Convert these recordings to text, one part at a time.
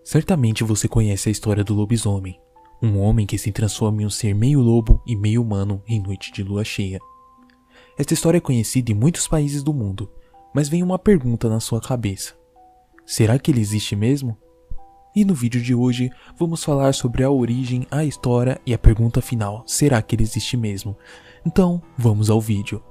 Certamente você conhece a história do lobisomem, um homem que se transforma em um ser meio lobo e meio humano em noite de lua cheia. Esta história é conhecida em muitos países do mundo, mas vem uma pergunta na sua cabeça. Será que ele existe mesmo? E no vídeo de hoje vamos falar sobre a origem, a história e a pergunta final, será que ele existe mesmo? Então, vamos ao vídeo.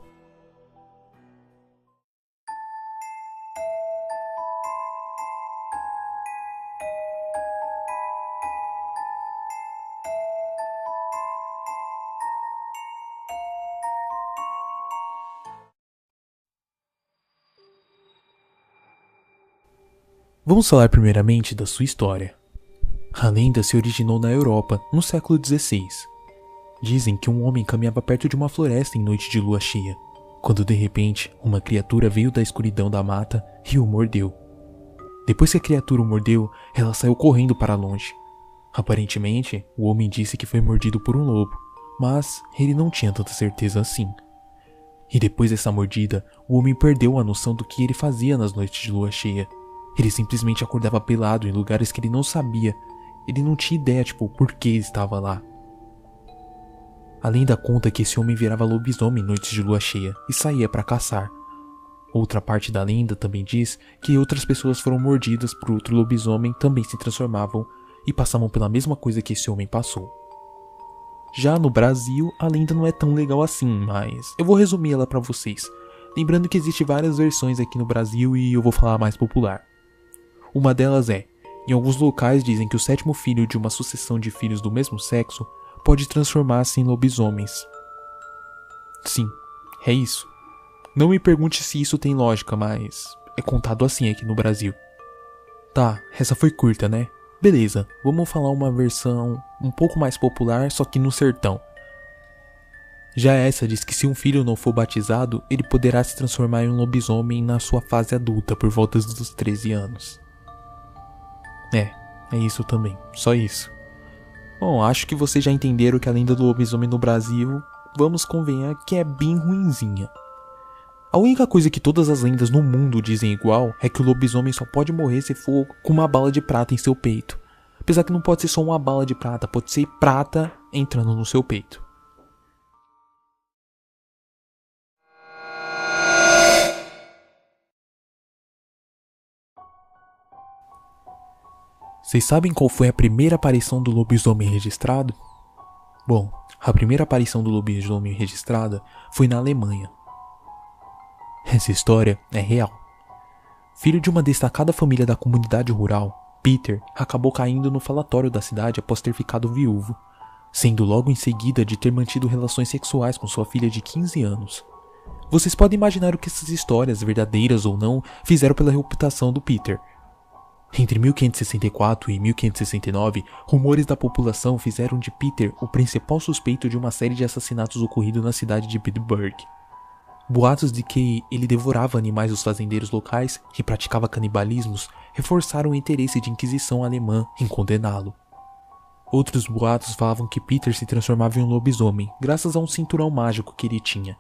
Vamos falar primeiramente da sua história. A lenda se originou na Europa, no século XVI. Dizem que um homem caminhava perto de uma floresta em noite de lua cheia, quando de repente uma criatura veio da escuridão da mata e o mordeu. Depois que a criatura o mordeu, ela saiu correndo para longe. Aparentemente, o homem disse que foi mordido por um lobo, mas ele não tinha tanta certeza assim. E depois dessa mordida, o homem perdeu a noção do que ele fazia nas noites de lua cheia. Ele simplesmente acordava pelado em lugares que ele não sabia. Ele não tinha ideia, por que estava lá. A lenda conta que esse homem virava lobisomem em noites de lua cheia e saía para caçar. Outra parte da lenda também diz que outras pessoas foram mordidas por outro lobisomem, também se transformavam e passavam pela mesma coisa que esse homem passou. Já no Brasil, a lenda não é tão legal assim, mas eu vou resumir ela para vocês. Lembrando que existem várias versões aqui no Brasil e eu vou falar a mais popular. Uma delas é, em alguns locais dizem que o sétimo filho de uma sucessão de filhos do mesmo sexo pode transformar-se em lobisomens. Sim, é isso. Não me pergunte se isso tem lógica, mas é contado assim aqui no Brasil. Tá, essa foi curta, né? Beleza, vamos falar uma versão um pouco mais popular, só que no sertão. Já essa diz que se um filho não for batizado, ele poderá se transformar em um lobisomem na sua fase adulta por volta dos 13 anos. É isso também, só isso. Bom, acho que vocês já entenderam que a lenda do lobisomem no Brasil, vamos convenhar que é bem ruinzinha. A única coisa que todas as lendas no mundo dizem igual é que o lobisomem só pode morrer se for com uma bala de prata em seu peito. Apesar que não pode ser só uma bala de prata, pode ser prata entrando no seu peito. Vocês sabem qual foi a primeira aparição do lobisomem registrado? Bom, a primeira aparição do lobisomem registrada foi na Alemanha. Essa história é real. Filho de uma destacada família da comunidade rural, Peter acabou caindo no falatório da cidade após ter ficado viúvo, sendo logo em seguida de ter mantido relações sexuais com sua filha de 15 anos. Vocês podem imaginar o que essas histórias, verdadeiras ou não, fizeram pela reputação do Peter. Entre 1564 e 1569, rumores da população fizeram de Peter o principal suspeito de uma série de assassinatos ocorridos na cidade de Bitburg. Boatos de que ele devorava animais dos fazendeiros locais e praticava canibalismos reforçaram o interesse de Inquisição alemã em condená-lo. Outros boatos falavam que Peter se transformava em um lobisomem, graças a um cinturão mágico que ele tinha.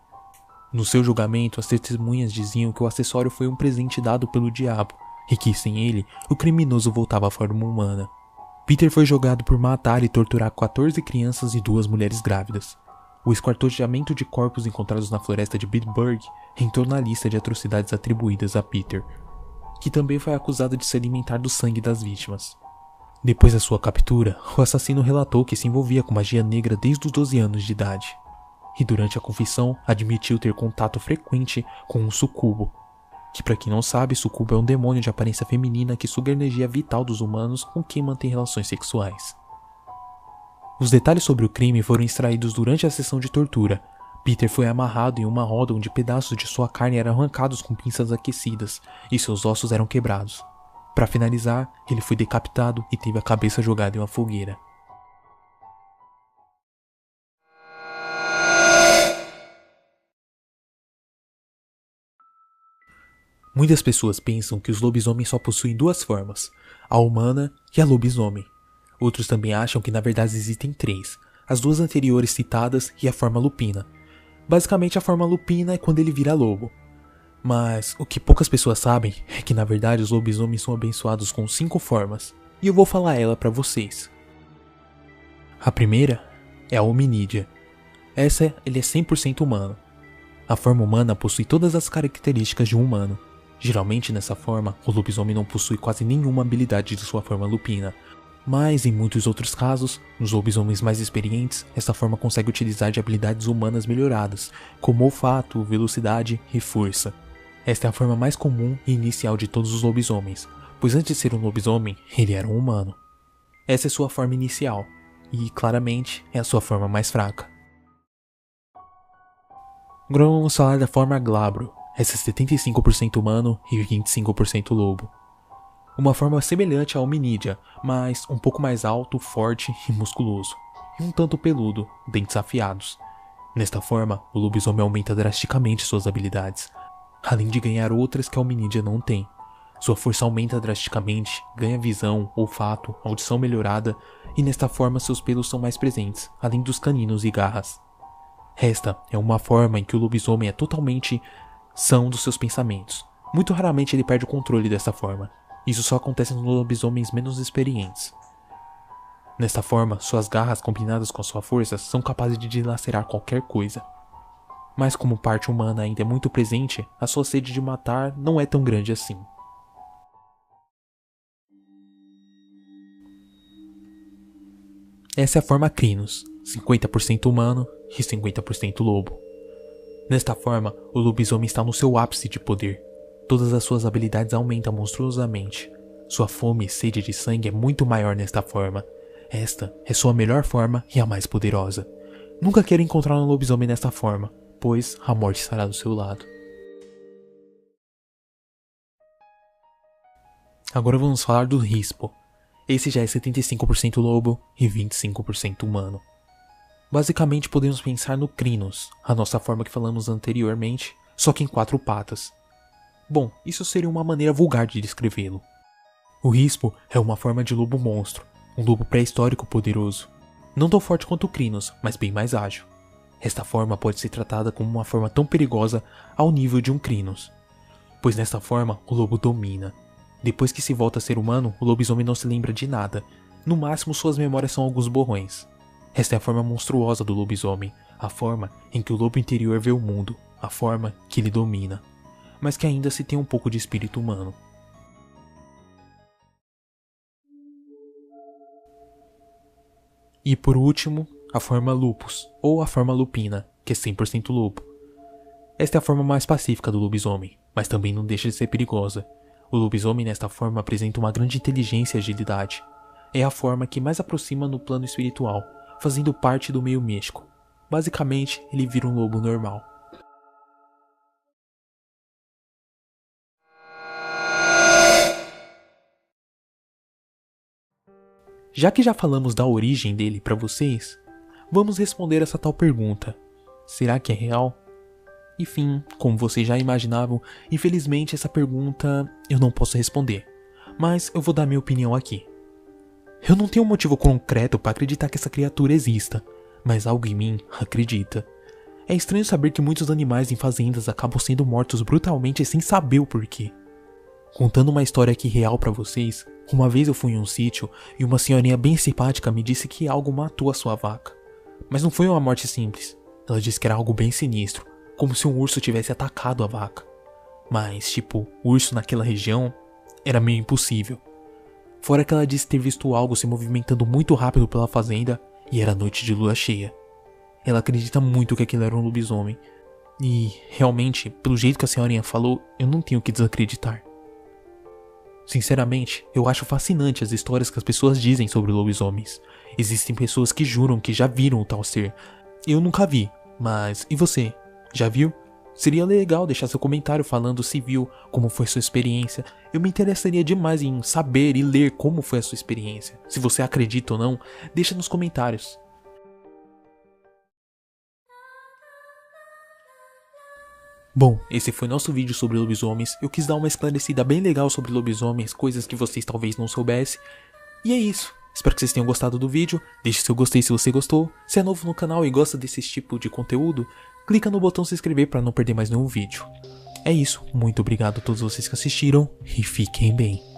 No seu julgamento, as testemunhas diziam que o acessório foi um presente dado pelo diabo, e que, sem ele, o criminoso voltava à forma humana. Peter foi julgado por matar e torturar 14 crianças e 2 mulheres grávidas. O esquartejamento de corpos encontrados na floresta de Bitburg entrou na lista de atrocidades atribuídas a Peter, que também foi acusado de se alimentar do sangue das vítimas. Depois da sua captura, o assassino relatou que se envolvia com magia negra desde os 12 anos de idade, e durante a confissão admitiu ter contato frequente com um sucubo, que, pra quem não sabe, sucubo é um demônio de aparência feminina que suga a energia vital dos humanos com quem mantém relações sexuais. Os detalhes sobre o crime foram extraídos durante a sessão de tortura. Peter foi amarrado em uma roda onde pedaços de sua carne eram arrancados com pinças aquecidas e seus ossos eram quebrados. Para finalizar, ele foi decapitado e teve a cabeça jogada em uma fogueira. Muitas pessoas pensam que os lobisomens só possuem 2 formas, a humana e a lobisomem. Outros também acham que na verdade existem 3, as 2 anteriores citadas e a forma lupina. Basicamente a forma lupina é quando ele vira lobo. Mas o que poucas pessoas sabem é que na verdade os lobisomens são abençoados com 5 formas. e eu vou falar ela pra vocês. A primeira é a hominídea. Ele é 100% humano. A forma humana possui todas as características de um humano. Geralmente nessa forma, o lobisomem não possui quase nenhuma habilidade de sua forma lupina. Mas em muitos outros casos, nos lobisomens mais experientes, essa forma consegue utilizar de habilidades humanas melhoradas, como olfato, velocidade e força. Esta é a forma mais comum e inicial de todos os lobisomens, pois antes de ser um lobisomem, ele era um humano. Essa é sua forma inicial, e claramente é a sua forma mais fraca. Agora vamos falar da forma glabro. Essa é 75% humano e 25% lobo. Uma forma semelhante à hominídea, mas um pouco mais alto, forte e musculoso, e um tanto peludo, dentes afiados. Nesta forma, o lobisomem aumenta drasticamente suas habilidades, além de ganhar outras que a hominídea não tem. Sua força aumenta drasticamente, ganha visão, olfato, audição melhorada, e nesta forma seus pelos são mais presentes, além dos caninos e garras. Esta é uma forma em que o lobisomem é totalmente são dos seus pensamentos. Muito raramente ele perde o controle dessa forma. Isso só acontece nos lobisomens menos experientes. Nesta forma, suas garras combinadas com a sua força são capazes de dilacerar qualquer coisa. Mas como parte humana ainda é muito presente, a sua sede de matar não é tão grande assim. Essa é a forma Crinos, 50% humano e 50% lobo. Nesta forma, o lobisomem está no seu ápice de poder. Todas as suas habilidades aumentam monstruosamente. Sua fome e sede de sangue é muito maior nesta forma. Esta é sua melhor forma e a mais poderosa. Nunca queira encontrar um lobisomem nesta forma, pois a morte estará do seu lado. Agora vamos falar do Rispo. Esse já é 75% lobo e 25% humano. Basicamente podemos pensar no Crinos, a nossa forma que falamos anteriormente, só que em 4 patas. Bom, isso seria uma maneira vulgar de descrevê-lo. O Rispo é uma forma de lobo monstro, um lobo pré-histórico poderoso. Não tão forte quanto o Crinos, mas bem mais ágil. Esta forma pode ser tratada como uma forma tão perigosa ao nível de um Crinos, pois nesta forma o lobo domina. Depois que se volta a ser humano, o lobisomem não se lembra de nada. No máximo suas memórias são alguns borrões. Esta é a forma monstruosa do lobisomem, a forma em que o lobo interior vê o mundo, a forma que ele domina, mas que ainda se tem um pouco de espírito humano. E por último, a forma Lupus, ou a forma Lupina, que é 100% lobo. Esta é a forma mais pacífica do lobisomem, mas também não deixa de ser perigosa. O lobisomem nesta forma apresenta uma grande inteligência e agilidade. É a forma que mais aproxima no plano espiritual, fazendo parte do meio místico. Basicamente, ele vira um lobo normal. Já que já falamos da origem dele para vocês, vamos responder essa tal pergunta. Será que é real? Enfim, como vocês já imaginavam, infelizmente essa pergunta eu não posso responder. Mas eu vou dar minha opinião aqui. Eu não tenho um motivo concreto para acreditar que essa criatura exista, mas algo em mim acredita. É estranho saber que muitos animais em fazendas acabam sendo mortos brutalmente sem saber o porquê. Contando uma história aqui real pra vocês, uma vez eu fui em um sítio e uma senhorinha bem simpática me disse que algo matou a sua vaca. Mas não foi uma morte simples. Ela disse que era algo bem sinistro, como se um urso tivesse atacado a vaca. Mas, urso naquela região era meio impossível. Fora que ela disse ter visto algo se movimentando muito rápido pela fazenda e era noite de lua cheia. Ela acredita muito que aquilo era um lobisomem. E, realmente, pelo jeito que a senhorinha falou, eu não tenho que desacreditar. Sinceramente, eu acho fascinante as histórias que as pessoas dizem sobre lobisomens. Existem pessoas que juram que já viram o tal ser. Eu nunca vi, mas e você? Já viu? Seria legal deixar seu comentário falando se viu, como foi sua experiência. Eu me interessaria demais em saber e ler como foi a sua experiência. Se você acredita ou não, deixa nos comentários. Bom, esse foi nosso vídeo sobre lobisomens. Eu quis dar uma esclarecida bem legal sobre lobisomens, coisas que vocês talvez não soubessem. E é isso. Espero que vocês tenham gostado do vídeo. Deixe seu gostei se você gostou. Se é novo no canal e gosta desse tipo de conteúdo, clica no botão se inscrever para não perder mais nenhum vídeo. É isso. Muito obrigado a todos vocês que assistiram e fiquem bem.